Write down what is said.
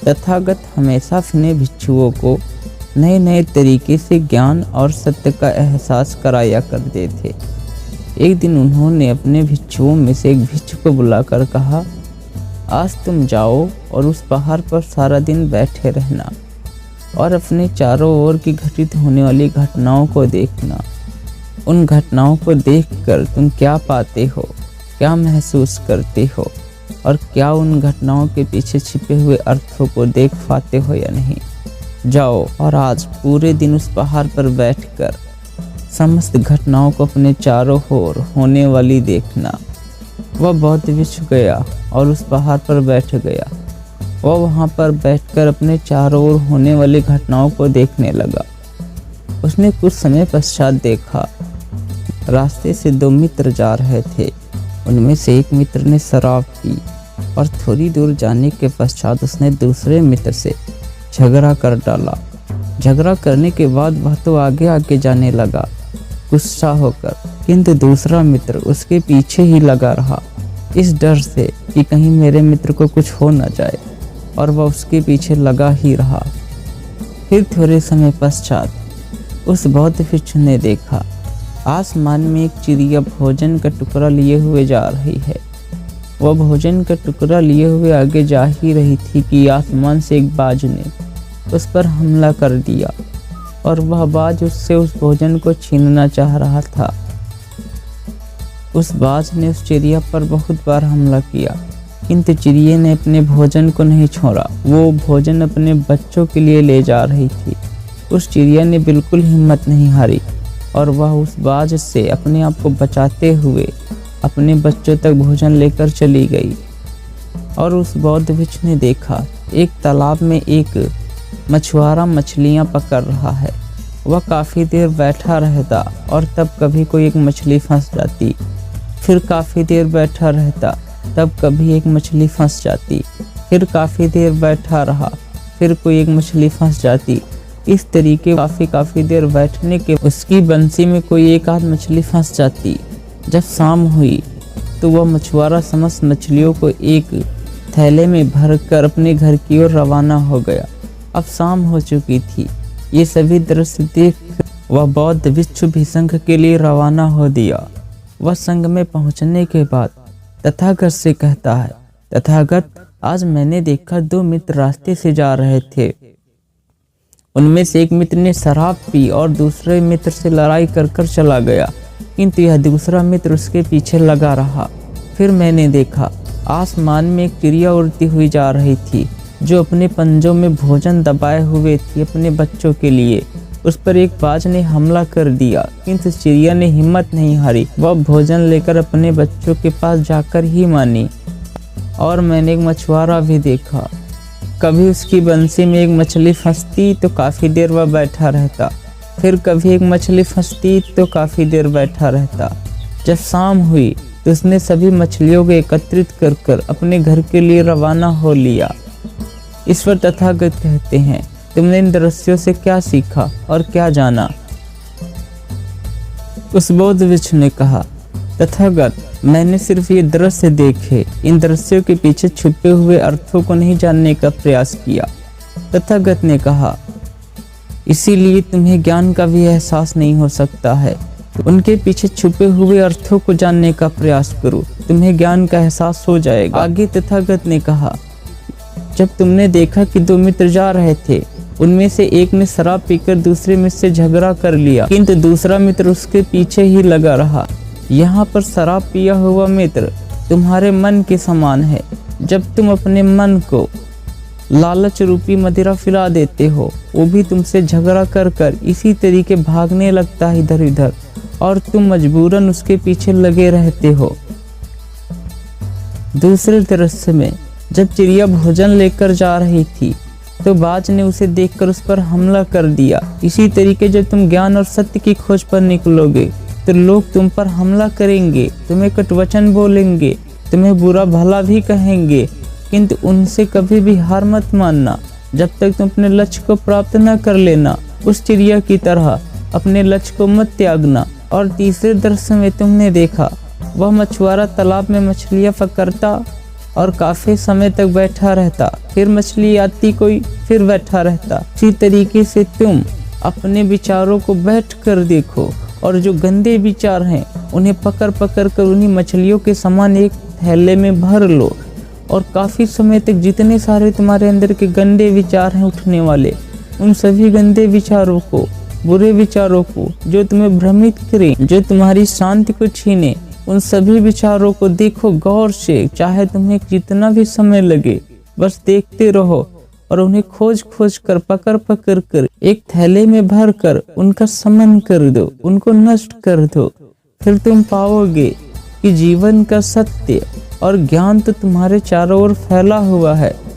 तथागत हमेशा अपने भिक्षुओं को नए नए तरीके से ज्ञान और सत्य का एहसास कराया करते थे। एक दिन उन्होंने अपने भिक्षुओं में से एक भिक्षु को बुलाकर कहा, आज तुम जाओ और उस पहाड़ पर सारा दिन बैठे रहना और अपने चारों ओर की घटित होने वाली घटनाओं को देखना। उन घटनाओं को देखकर तुम क्या पाते हो, क्या महसूस करते हो और क्या उन घटनाओं के पीछे छिपे हुए अर्थों को देख पाते हो या नहीं। जाओ और आज पूरे दिन उस पहाड़ पर बैठकर समस्त घटनाओं को अपने चारों ओर होने वाली देखना। वह बौद्ध भिक्षु गया और उस पहाड़ पर बैठ गया। वह वहाँ पर बैठकर अपने चारों ओर होने वाली घटनाओं को देखने लगा। उसने कुछ समय पश्चात देखा, रास्ते से दो मित्र जा रहे थे। उनमें से एक मित्र ने शराब पी और थोड़ी दूर जाने के पश्चात उसने दूसरे मित्र से झगड़ा कर डाला। झगड़ा करने के बाद वह तो आगे आगे जाने लगा गुस्सा होकर, किंतु दूसरा मित्र उसके पीछे ही लगा रहा, इस डर से कि कहीं मेरे मित्र को कुछ हो न जाए, और वह उसके पीछे लगा ही रहा। फिर थोड़े समय पश्चात उस बौद्ध भिक्षु ने देखा, आसमान में एक चिड़िया भोजन का टुकड़ा लिए हुए जा रही है। वह भोजन का टुकड़ा लिए हुए आगे जा ही रही थी कि आसमान से एक बाज ने उस पर हमला कर दिया और वह बाज उससे उस भोजन को छीनना चाह रहा था। उस बाज ने उस चिड़िया पर बहुत बार हमला किया, किंतु चिड़िया ने अपने भोजन को नहीं छोड़ा। वो भोजन अपने बच्चों के लिए ले जा रही थी। उस चिड़िया ने बिल्कुल हिम्मत नहीं हारी और वह उस बाज से अपने आप को बचाते हुए अपने बच्चों तक भोजन लेकर चली गई। और उस बौद्ध भिक्षु ने देखा, एक तालाब में एक मछुआरा मछलियां पकड़ रहा है। वह काफ़ी देर बैठा रहता और तब कभी कोई एक मछली फंस जाती, फिर काफ़ी देर बैठा रहता, तब कभी एक मछली फंस जाती, फिर काफ़ी देर बैठा रहा, फिर कोई एक मछली फंस जाती। इस तरीके काफ़ी देर बैठने के उसकी बंसी में कोई एक आध मछली फंस जाती। जब शाम हुई तो वह मछुआरा समस्त मछलियों को एक थैले में भरकर अपने घर की ओर रवाना हो गया। अब शाम हो चुकी थी। ये सभी दृश्य देख वह बौद्ध भिक्षु भी संघ के लिए रवाना हो दिया। वह संघ में पहुंचने के बाद तथागत से कहता है, तथागत, आज मैंने देखा दो मित्र रास्ते से जा रहे थे। उनमें से एक मित्र ने शराब पी और दूसरे मित्र से लड़ाई कर चला गया, किंतु यह दूसरा मित्र उसके पीछे लगा रहा। फिर मैंने देखा, आसमान में एक चिड़िया उड़ती हुई जा रही थी जो अपने पंजों में भोजन दबाए हुए थी अपने बच्चों के लिए। उस पर एक बाज ने हमला कर दिया, किंतु चिड़िया ने हिम्मत नहीं हारी। वह भोजन लेकर अपने बच्चों के पास जाकर ही मानी। और मैंने एक मछुआरा भी देखा, कभी उसकी बंसी में एक मछली फंसती तो काफ़ी देर वह बैठा रहता, फिर कभी एक मछली फंसती तो काफ़ी देर बैठा रहता। जब शाम हुई तो उसने सभी मछलियों को एकत्रित कर अपने घर के लिए रवाना हो लिया। ईश्वर तथागत कहते हैं, तुमने इन दृश्यों से क्या सीखा और क्या जाना? उस बौद्ध भिक्षु ने कहा, तथागत, मैंने सिर्फ ये दृश्य देखे, इन दृश्यों के पीछे छुपे हुए अर्थों को नहीं जानने का प्रयास किया। तथागत ने कहा, इसीलिए तुम्हें ज्ञान का भी एहसास नहीं हो सकता है। उनके पीछे छुपे हुए अर्थों को जानने का प्रयास करो, तुम्हें ज्ञान का एहसास हो जाएगा। आगे तथागत ने कहा, जब तुमने देखा कि दो मित्र जा रहे थे, उनमें से एक ने शराब पीकर दूसरे मित्र से झगड़ा कर लिया, किंतु दूसरा मित्र उसके पीछे ही लगा रहा। यहाँ पर शराब पिया हुआ मित्र तुम्हारे मन के समान है। जब तुम अपने मन को लालच रूपी मदिरा पिला देते हो, वो भी तुमसे झगड़ा कर इसी तरीके भागने लगता है इधर इधर, और तुम मजबूरन उसके पीछे लगे रहते हो। दूसरे दृश्य में जब चिड़िया भोजन लेकर जा रही थी तो बाज ने उसे देखकर उस पर हमला कर दिया। इसी तरीके जब तुम ज्ञान और सत्य की खोज पर निकलोगे तो लोग तुम पर हमला करेंगे, तुम्हें कटुवचन बोलेंगे, तुम्हें बुरा भला भी कहेंगे, किंतु उनसे कभी भी हार मत मानना। जब तक तुम अपने लक्ष्य को प्राप्त न कर लेना, उस चिड़िया की तरह अपने लक्ष्य को मत त्यागना। और तीसरे दृश्य में तुमने देखा, वह मछुआरा तालाब में मछलियां पकड़ता और काफी समय तक बैठा रहता, फिर मछली आती कोई, फिर बैठा रहता। इसी तरीके से तुम अपने विचारों को बैठ कर देखो और जो गंदे विचार हैं उन्हें पकड़ पकड़ कर उन्हीं मछलियों के समान एक थैले में भर लो और काफी समय तक जितने सारे तुम्हारे अंदर के गंदे विचार हैं उठने वाले, उन सभी गंदे विचारों को, बुरे विचारों को, जो तुम्हें भ्रमित करें, जो तुम्हारी शांति को छीने, उन सभी विचारों को देखो गौर से। चाहे तुम्हें जितना भी समय लगे, बस देखते रहो और उन्हें खोज खोज कर, पकड़ पकड़ कर, एक थैले में भर कर उनका समन कर दो, उनको नष्ट कर दो। फिर तुम पाओगे कि जीवन का सत्य और ज्ञान तो तुम्हारे चारों ओर फैला हुआ है।